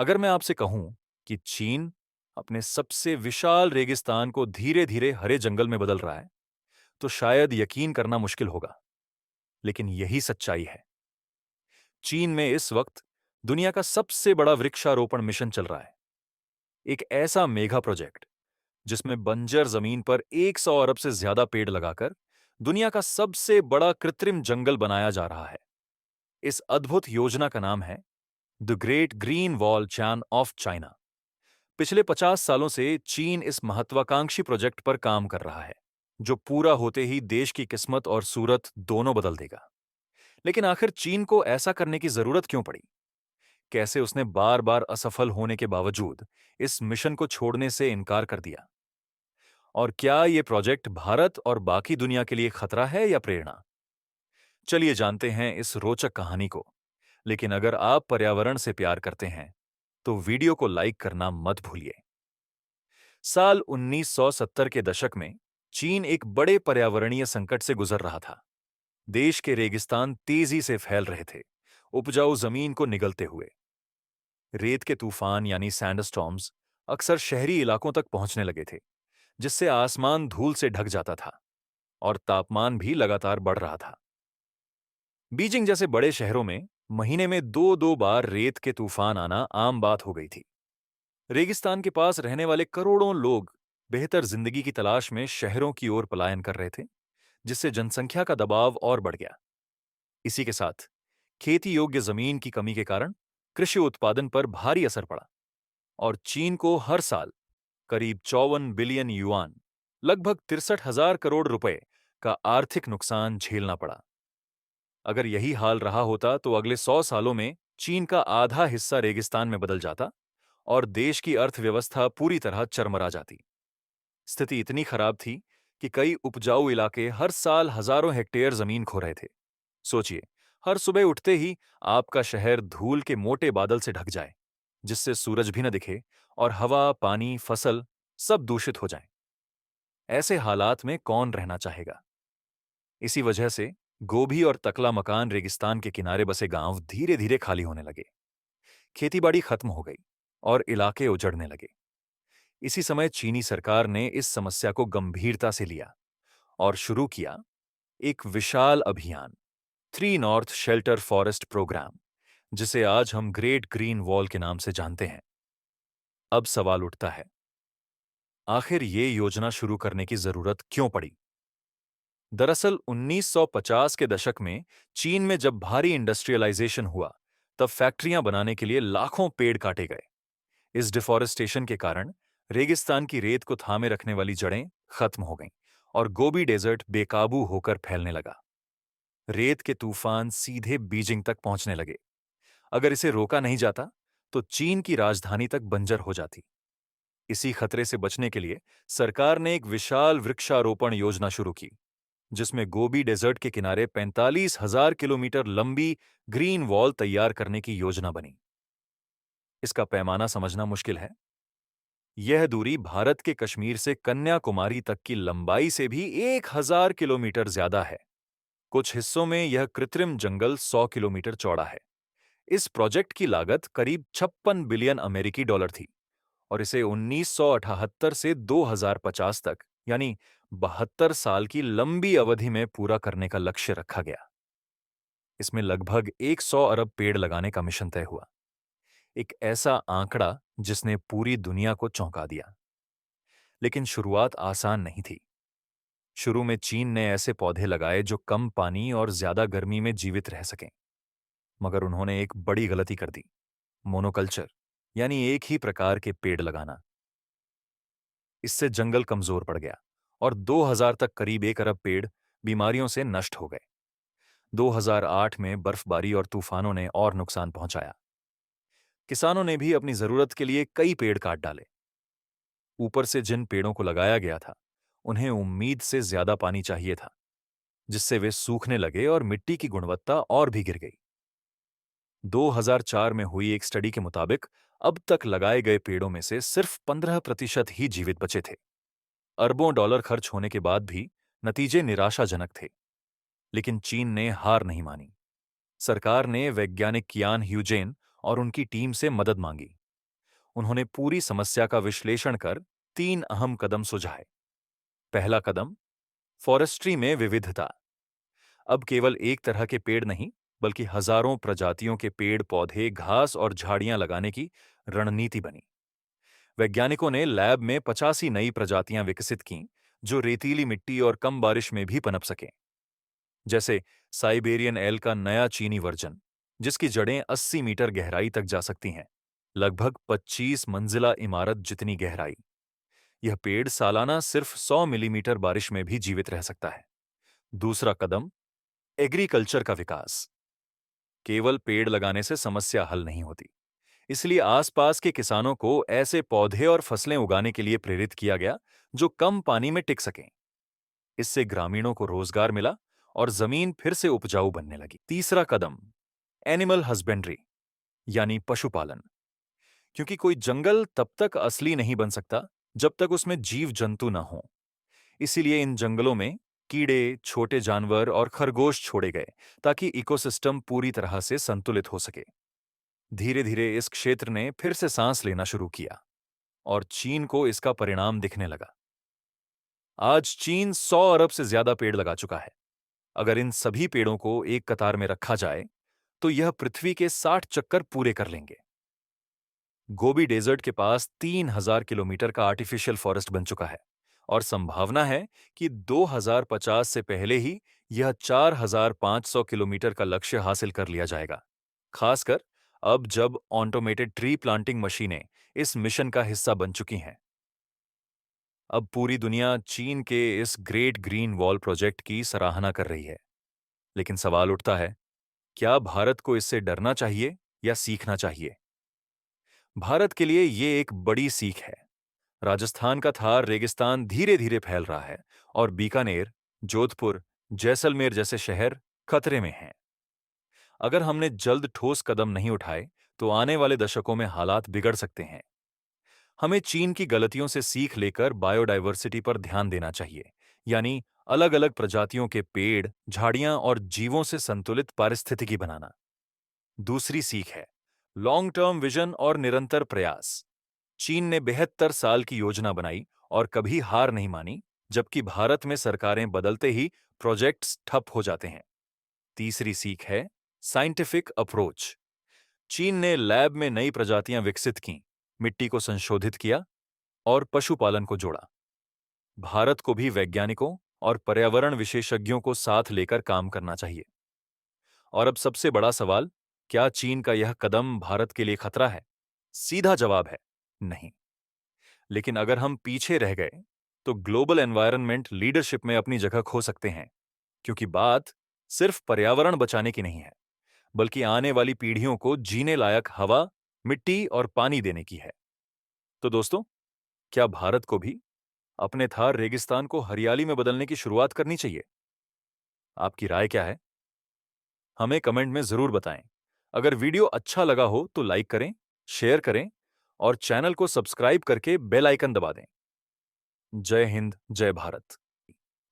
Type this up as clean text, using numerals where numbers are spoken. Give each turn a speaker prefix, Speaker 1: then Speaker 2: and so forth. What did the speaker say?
Speaker 1: अगर मैं आपसे कहूं कि चीन अपने सबसे विशाल रेगिस्तान को धीरे धीरे हरे जंगल में बदल रहा है, तो शायद यकीन करना मुश्किल होगा। लेकिन यही सच्चाई है। चीन में इस वक्त दुनिया का सबसे बड़ा वृक्षारोपण मिशन चल रहा है। एक ऐसा मेगा प्रोजेक्ट जिसमें बंजर जमीन पर 100 अरब से ज्यादा पेड़ लगाकर दुनिया का सबसे बड़ा कृत्रिम जंगल बनाया जा रहा है। इस अद्भुत योजना का नाम है the great green wall chain of China. पिछले 50 सालों से चीन इस महत्वाकांक्षी प्रोजेक्ट पर काम कर रहा है, जो पूरा होते ही देश की किस्मत और सूरत दोनों बदल देगा। लेकिन आखिर चीन को ऐसा करने की जरूरत क्यों पड़ी? कैसे उसने बार बार असफल होने के बावजूद इस मिशन को छोड़ने से इनकार कर दिया? और क्या ये प्रोजेक्ट भारत और बाकी दुनिया के लिए खतरा है या प्रेरणा? चलिए जानते हैं इस रोचक कहानी को। लेकिन अगर आप पर्यावरण से प्यार करते हैं, तो वीडियो को लाइक करना मत भूलिए। साल 1970 के दशक में चीन एक बड़े पर्यावरणीय संकट से गुजर रहा था। देश के रेगिस्तान तेजी से फैल रहे थे, उपजाऊ जमीन को निगलते हुए। रेत के तूफान यानी सैंडस्टॉर्म्स अक्सर शहरी इलाकों तक पहुंचने लगे थे, जिससे आसमान धूल से ढक जाता था और तापमान भी लगातार बढ़ रहा था। बीजिंग जैसे बड़े शहरों में महीने में दो दो बार रेत के तूफान आना आम बात हो गई थी। रेगिस्तान के पास रहने वाले करोड़ों लोग बेहतर जिंदगी की तलाश में शहरों की ओर पलायन कर रहे थे, जिससे जनसंख्या का दबाव और बढ़ गया। इसी के साथ खेती योग्य जमीन की कमी के कारण कृषि उत्पादन पर भारी असर पड़ा और चीन को हर साल करीब 54 बिलियन युआन, लगभग 63,000 करोड़ रुपए का आर्थिक नुकसान झेलना पड़ा। अगर यही हाल रहा होता तो अगले 100 सालों में चीन का आधा हिस्सा रेगिस्तान में बदल जाता और देश की अर्थव्यवस्था पूरी तरह चरमरा जाती। स्थिति इतनी खराब थी कि कई उपजाऊ इलाके हर साल हजारों हेक्टेयर जमीन खो रहे थे। सोचिए, हर सुबह उठते ही आपका शहर धूल के मोटे बादल से ढक जाए, जिससे सूरज भी न दिखे और हवा, पानी, फसल सब दूषित हो जाए। ऐसे हालात में कौन रहना चाहेगा? इसी वजह से गोभी और तकला मकान रेगिस्तान के किनारे बसे गांव धीरे धीरे खाली होने लगे। खेतीबाड़ी खत्म हो गई और इलाके उजड़ने लगे। इसी समय चीनी सरकार ने इस समस्या को गंभीरता से लिया और शुरू किया एक विशाल अभियान, three north shelter forest programme, जिसे आज हम ग्रेट ग्रीन वॉल के नाम से जानते हैं। अब सवाल उठता है, आखिर ये योजना शुरू करने की जरूरत क्यों पड़ी? दरअसल 1950 के दशक में चीन में जब भारी इंडस्ट्रियलाइजेशन हुआ, तब फैक्ट्रियां बनाने के लिए लाखों पेड़ काटे गए। इस डिफॉरेस्टेशन के कारण रेगिस्तान की रेत को थामे रखने वाली जड़ें खत्म हो गईं और गोबी डेजर्ट बेकाबू होकर फैलने लगा। रेत के तूफान सीधे बीजिंग तक पहुंचने लगे। अगर इसे रोका नहीं जाता, तो चीन की राजधानी तक बंजर हो जाती। इसी खतरे से बचने के लिए सरकार ने एक विशाल वृक्षारोपण योजना शुरू की, जिसमें गोबी डेजर्ट के किनारे 45,000 किलोमीटर लंबी ग्रीन वॉल तैयार करने की योजना बनी। इसका पैमाना समझना मुश्किल है। यह दूरी भारत के कश्मीर से कन्याकुमारी तक की लंबाई से भी 1,000 किलोमीटर ज्यादा है। कुछ हिस्सों में यह कृत्रिम जंगल 100 किलोमीटर चौड़ा है। इस प्रोजेक्ट की लागत करीब 56 बिलियन अमेरिकी डॉलर थी और इसे 1978 से 2050 तक, यानी 72 साल की लंबी अवधि में पूरा करने का लक्ष्य रखा गया। इसमें लगभग 100 अरब पेड़ लगाने का मिशन तय हुआ। एक ऐसा आंकड़ा जिसने पूरी दुनिया को चौंका दिया। लेकिन शुरुआत आसान नहीं थी। शुरू में चीन ने ऐसे पौधे लगाए जो कम पानी और ज्यादा गर्मी में जीवित रह सकें। मगर उन्होंने एक बड़ी गलती कर दी, मोनोकल्चर, यानी एक ही प्रकार के पेड़ लगाना। इससे जंगल कमजोर पड़ गया और 2000 तक करीब 1 अरब पेड़ बीमारियों से नष्ट हो गए। 2008 में बर्फबारी और तूफानों ने और नुकसान पहुंचाया। किसानों ने भी अपनी जरूरत के लिए कई पेड़ काट डाले। ऊपर से जिन पेड़ों को लगाया गया था, उन्हें उम्मीद से ज्यादा पानी चाहिए था, जिससे वे सूखने लगे और मिट्टी की गुणवत्ता और भी गिर गई। 2004 में हुई एक स्टडी के मुताबिक अब तक लगाए गए पेड़ों में से सिर्फ 15% ही जीवित बचे थे। अरबों डॉलर खर्च होने के बाद भी नतीजे निराशाजनक थे। लेकिन चीन ने हार नहीं मानी। सरकार ने वैज्ञानिक कियान ह्यूजेन और उनकी टीम से मदद मांगी उन्होंने पूरी समस्या का विश्लेषण कर 3 अहम कदम सुझाए। पहला कदम, फॉरेस्ट्री में विविधता। अब केवल एक तरह के पेड़ नहीं, बल्कि हजारों प्रजातियों के पेड़ पौधे, घास और झाड़ियां लगाने की रणनीति बनी। वैज्ञानिकों ने लैब में 85 नई प्रजातियां विकसित की, जो रेतीली मिट्टी और कम बारिश में भी पनप सकें। जैसे साइबेरियन एल का नया चीनी वर्जन, जिसकी जड़ें 80 मीटर गहराई तक जा सकती हैं, लगभग 25 मंजिला इमारत जितनी गहराई। यह पेड़ सालाना सिर्फ 100 मिलीमीटर बारिश में भी जीवित रह सकता है। दूसरा कदम, एग्रीकल्चर का विकास। केवल पेड़ लगाने से समस्या हल नहीं होती। इसलिए आसपास के किसानों को ऐसे पौधे और फसलें उगाने के लिए प्रेरित किया गया जो कम पानी में टिक सकें। इससे ग्रामीणों को रोजगार मिला और जमीन फिर से उपजाऊ बनने लगी। तीसरा कदम, एनिमल हस्बेंड्री, यानी पशुपालन। क्योंकि कोई जंगल तब तक असली नहीं बन सकता जब तक उसमें जीव जंतु न हो। इसीलिए इन जंगलों में कीड़े, छोटे जानवर और खरगोश छोड़े गए, ताकि इकोसिस्टम पूरी तरह से संतुलित हो सके। धीरे धीरे इस क्षेत्र ने फिर से सांस लेना शुरू किया और चीन को इसका परिणाम दिखने लगा। आज चीन 100 अरब से ज्यादा पेड़ लगा चुका है। अगर इन सभी पेड़ों को एक कतार में रखा जाए तो यह पृथ्वी के 60 चक्कर पूरे कर लेंगे। गोबी डेजर्ट के पास 3000 किलोमीटर का आर्टिफिशियल फॉरेस्ट बन चुका है और संभावना है कि 2050 से पहले ही यह 4500 किलोमीटर का लक्ष्य हासिल कर लिया जाएगा। खासकर अब जब ऑटोमेटेड ट्री प्लांटिंग मशीनें इस मिशन का हिस्सा बन चुकी हैं। अब पूरी दुनिया चीन के इस ग्रेट ग्रीन वॉल प्रोजेक्ट की सराहना कर रही है। लेकिन सवाल उठता है, क्या भारत को इससे डरना चाहिए या सीखना चाहिए? भारत के लिए ये एक बड़ी सीख है। राजस्थान का थार रेगिस्तान धीरे धीरे फैल रहा है और बीकानेर, जोधपुर, जैसलमेर जैसे शहर खतरे में हैं। अगर हमने जल्द ठोस कदम नहीं उठाए तो आने वाले दशकों में हालात बिगड़ सकते हैं। हमें चीन की गलतियों से सीख लेकर बायोडायवर्सिटी पर ध्यान देना चाहिए, यानी अलग अलग प्रजातियों के पेड़, झाड़ियां और जीवों से संतुलित पारिस्थितिकी बनाना। दूसरी सीख है लॉन्ग टर्म विजन और निरंतर प्रयास। चीन ने 72 साल की योजना बनाई और कभी हार नहीं मानी, जबकि भारत में सरकारें बदलते ही प्रोजेक्ट्स ठप हो जाते हैं। तीसरी सीख है साइंटिफिक अप्रोच। चीन ने लैब में नई प्रजातियां विकसित की, मिट्टी को संशोधित किया और पशुपालन को जोड़ा। भारत को भी वैज्ञानिकों और पर्यावरण विशेषज्ञों को साथ लेकर काम करना चाहिए। और अब सबसे बड़ा सवाल, क्या चीन का यह कदम भारत के लिए खतरा है? सीधा जवाब है नहीं। लेकिन अगर हम पीछे रह गए तो ग्लोबल एनवायरनमेंट लीडरशिप में अपनी जगह खो सकते हैं, क्योंकि बात सिर्फ पर्यावरण बचाने की नहीं है, बल्कि आने वाली पीढ़ियों को जीने लायक हवा, मिट्टी और पानी देने की है। तो दोस्तों, क्या भारत को भी अपने थार रेगिस्तान को हरियाली में बदलने की शुरुआत करनी चाहिए? आपकी राय क्या है? हमें कमेंट में जरूर बताएं। अगर वीडियो अच्छा लगा हो तो लाइक करें, शेयर करें और चैनल को सब्सक्राइब करके बेल आइकन दबा दें। जय हिंद, जय भारत।